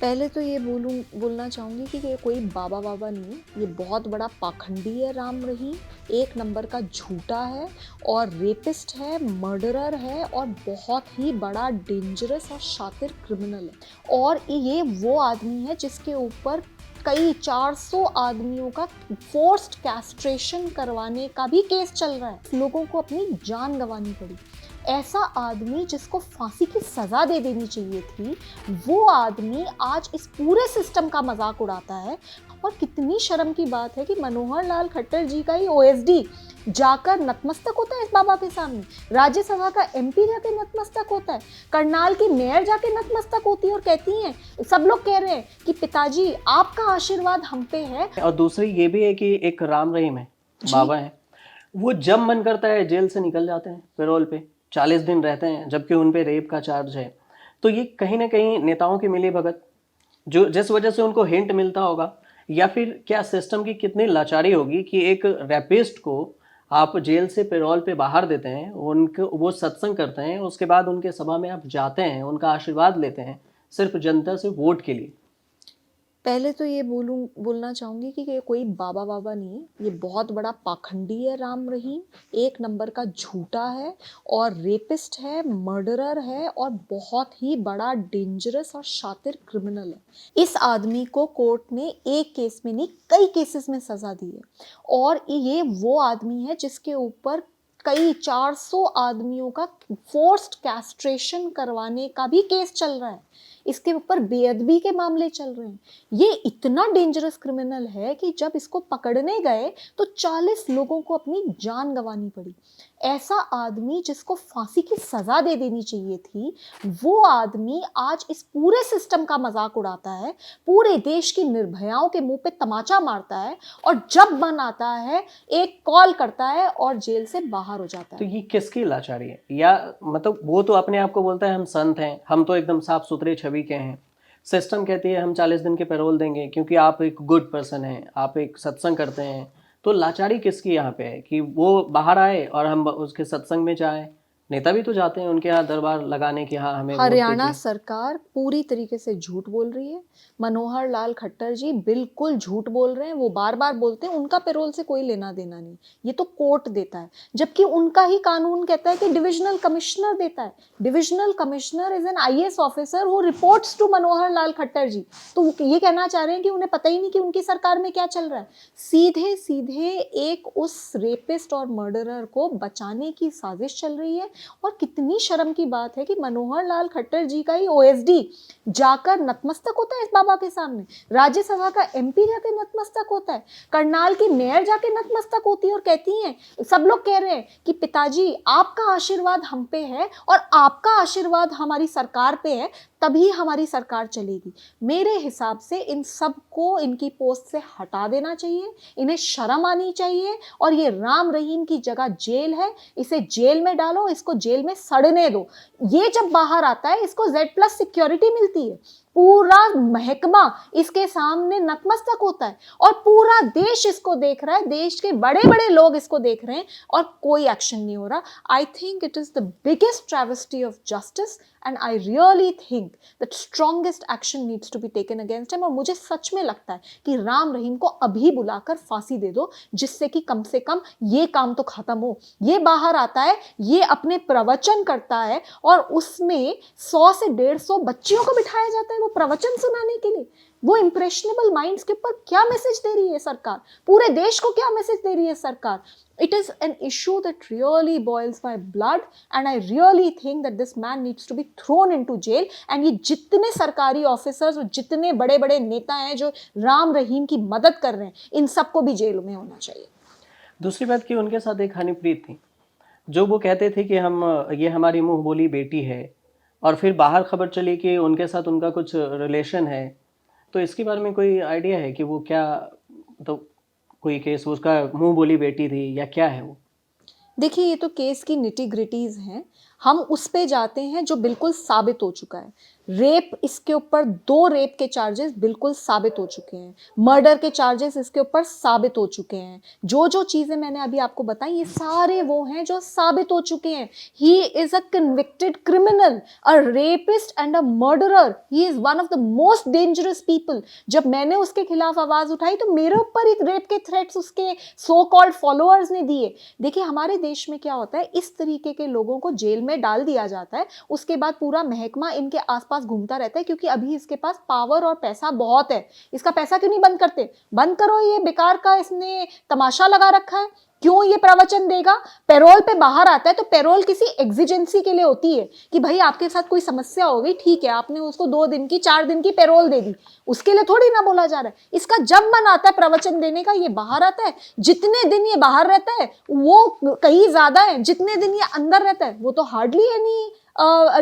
पहले तो ये बोलना चाहूँगी कि ये कोई बाबा वाबा नहीं है, ये बहुत बड़ा पाखंडी है राम रहीम, एक नंबर का झूठा है और रेपिस्ट है, मर्डरर है और बहुत ही बड़ा डेंजरस और शातिर क्रिमिनल है। और ये वो आदमी है जिसके ऊपर कई 400 आदमियों का फोर्स्ड कैस्ट्रेशन करवाने का भी केस चल रहा है। लोगों को अपनी जान गंवानी पड़ी। ऐसा आदमी जिसको फांसी की सजा दे देनी चाहिए थी, वो आदमी आज इस पूरे सिस्टम का मजाक उड़ाता है। और कितनी शर्म की बात है कि मनोहर लाल खट्टर जी का ही ओएसडी जाकर नतमस्तक होता है इस बाबा के सामने, राज्यसभा का एमपी जाके नतमस्तक होता है, करनाल की मेयर जाके नतमस्तक होती है और कहती हैं, सब लोग कह रहे हैं कि पिताजी आपका आशीर्वाद हम पे है। और दूसरी ये भी है कि एक राम रहीम है, बाबा है, वो जब मन करता है जेल से निकल जाते हैं पैरोल पे, 40 दिन रहते हैं, जबकि उन पे रेप का चार्ज है। तो ये कहीं ना कहीं नेताओं की मिली भगत, जो जिस वजह से उनको हिंट मिलता होगा, या फिर क्या सिस्टम की कितनी लाचारी होगी कि एक रैपिस्ट को आप जेल से पैरोल पे बाहर देते हैं, उनको वो सत्संग करते हैं, उसके बाद उनके सभा में आप जाते हैं, उनका आशीर्वाद लेते हैं सिर्फ जनता से वोट के लिए। पहले तो ये बोलना चाहूँगी कि ये कोई बाबा वाबा नहीं है, ये बहुत बड़ा पाखंडी है राम रहीम, एक नंबर का झूठा है और रेपिस्ट है, मर्डरर है और बहुत ही बड़ा डेंजरस और शातिर क्रिमिनल है। इस आदमी को कोर्ट ने एक केस में नहीं, कई केसेस में सजा दी है। और ये वो आदमी है जिसके ऊपर कई 400 आदमियों का फोर्स्ड कैस्ट्रेशन करवाने का भी केस चल रहा है। इसके ऊपर बेअदबी के मामले चल रहे हैं। ये इतना डेंजरस क्रिमिनल है कि जब इसको पकड़ने गए तो 40 लोगों को अपनी जान गंवानी पड़ी। ऐसा आदमी जिसको फांसी की सजा दे देनी चाहिए थी, वो आदमी आज इस पूरे सिस्टम का मजाक उड़ाता है, पूरे देश की निर्भयाओं के मुंह पे तमाचा मारता है और जब मन आता है एक कॉल करता है और जेल से बाहर हो जाता तो है। ये किसकी लाचारी है? या मतलब वो तो अपने आप को बोलता है हम संत हैं, हम तो एकदम साफ सुथरे छवि के हैं, सिस्टम कहती है हम 40 दिन के पैरोल देंगे क्योंकि आप एक गुड पर्सन हैं, आप एक सत्संग करते हैं। तो लाचारी किसकी यहाँ पे है कि वो बाहर आए और हम उसके सत्संग में जाएं? नेता भी तो जाते हैं उनके यहाँ दरबार लगाने की, हाँ हमें वोट हरियाणा दीजिए। सरकार पूरी तरीके से झूठ बोल रही है। मनोहर लाल खट्टर जी बिल्कुल झूठ बोल रहे हैं। वो बार बार बोलते हैं उनका पैरोल से कोई लेना देना नहीं, ये तो कोर्ट देता है, जबकि उनका ही कानून कहता है कि डिविजनल कमिश्नर देता है। Divisional commissioner is an IAS officer who reports to Manohar Lal Khattar ji. तो ये कहना चाह रहे हैं कि उन्हें पता ही नहीं कि उनकी सरकार में क्या चल रहा है। सीधे सीधे एक उस रेपिस्ट और मर्डरर को बचाने की साजिश चल रही है। और कितनी शर्म की बात है कि मनोहर लाल खट्टर जी का ही ओएसडी जाकर नतमस्तक होता है इस बाबा के सामने, राज्यसभा का एमपी जाके नतमस्तक होता है, करनाल की मेयर जाके नतमस्तक होती है और कहती हैं, सब लोग कह रहे हैं कि पिताजी आपका आशीर्वाद हम पे है और आपका आशीर्वाद हमारी सरकार पे है, तभी हमारी सरकार चलेगी। मेरे हिसाब से इन सब को इनकी पोस्ट से हटा देना चाहिए, इन्हें शर्म आनी चाहिए। और ये राम रहीम की जगह जेल है, इसे जेल में डालो, इसको जेल में सड़ने दो। ये जब बाहर आता है इसको Z+ सिक्योरिटी मिलती है, पूरा महकमा इसके सामने नतमस्तक होता है और पूरा देश इसको देख रहा है, देश के बड़े बड़े लोग इसको देख रहे हैं और कोई एक्शन नहीं हो रहा। I think it is the biggest travesty of justice and I really think that strongest action needs to be taken against him. और मुझे सच में लगता है कि राम रहीम को अभी बुलाकर फांसी दे दो, जिससे कि कम से कम ये काम तो खत्म हो। ये बाहर आता है, ये अपने प्रवचन करता है और उसमें 100 से 150 बच्चियों को बिठाया जाता है वो प्रवचन सुनाने के लिए। वो इंप्रेशनेबल माइंड्स के ऊपर क्या मैसेज दे रही है सरकार? पूरे देश को क्या मैसेज दे रही है सरकार? It is an issue that really boils my blood and I really think that this man needs to be thrown into jail। and ये जितने सरकारी ऑफिसर्स और जितने बड़े बड़े नेता हैं जो राम रहीम की मदद कर रहे हैं, इन सबको भी जेल में होना चाहिए। दूसरी बात कि उनके साथ एक हनीप्रीत थी, जो वो कहते थे कि हम, ये हमारी मुंह बोली बेटी है, और फिर बाहर खबर चली कि उनके साथ उनका कुछ रिलेशन है। तो इसके बारे में कोई आइडिया है कि वो क्या, तो कोई केस उसका मुंह बोली बेटी थी या क्या है वो? देखिए, ये तो केस की निटी ग्रिटीज हैं। हम उस पे जाते हैं जो बिल्कुल साबित हो चुका है। रेप, इसके ऊपर 2 रेप के चार्जेस बिल्कुल साबित हो चुके हैं। मर्डर के चार्जेस इसके ऊपर साबित हो चुके हैं। जो जो चीजें मैंने अभी आपको बताई, ये सारे वो हैं जो साबित हो चुके हैं। He is a convicted criminal, a rapist and a murderer. He is one of the most dangerous people. जब मैंने उसके खिलाफ आवाज उठाई तो मेरे ऊपर एक रेप के थ्रेट्स उसके सो कॉल्ड फॉलोअर्स ने दिए। देखिए, हमारे देश में क्या होता है, इस तरीके के लोगों को जेल में डाल दिया जाता है, उसके बाद पूरा महकमा इनके आसपास घूमता रहता है, क्योंकि अभी इसके पास पावर और पैसा बहुत है। इसका पैसा क्यों नहीं बंद करते? बंद करो, ये बेकार का इसने तमाशा लगा रखा है। क्यों ये प्रवचन देगा? पैरोल पे बाहर आता है तो पैरोल किसी एग्जिजेंसी के लिए होती है कि भाई आपके साथ कोई समस्या हो गई, ठीक है, आपने उसको 2 दिन की 4 दिन की पैरोल दे दी, उसके लिए थोड़ी ना बोला जा रहा है। इसका जब मन आता है प्रवचन देने का, ये बाहर आता है। जितने दिन ये बाहर रहता है वो कहीं ज्यादा है, जितने दिन ये अंदर रहता है वो तो हार्डली एनी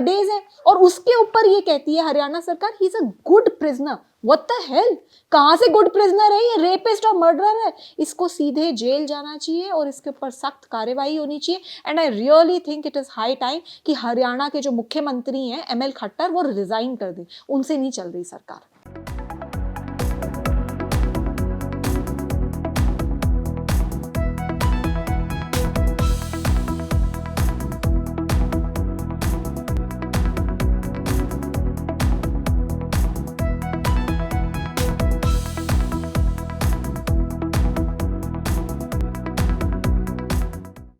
डेज है। और उसके ऊपर ये कहती है हरियाणा सरकार, he is a good prisoner. What the hell, कहां से गुड प्रिजनर है? ये रेपिस्ट और मर्डरर है। इसको सीधे जेल जाना चाहिए और इसके ऊपर सख्त कार्रवाई होनी चाहिए। And I really think it is high time कि हरियाणा के जो मुख्यमंत्री हैं ML खट्टर, वो रिजाइन कर दे। उनसे नहीं चल रही सरकार।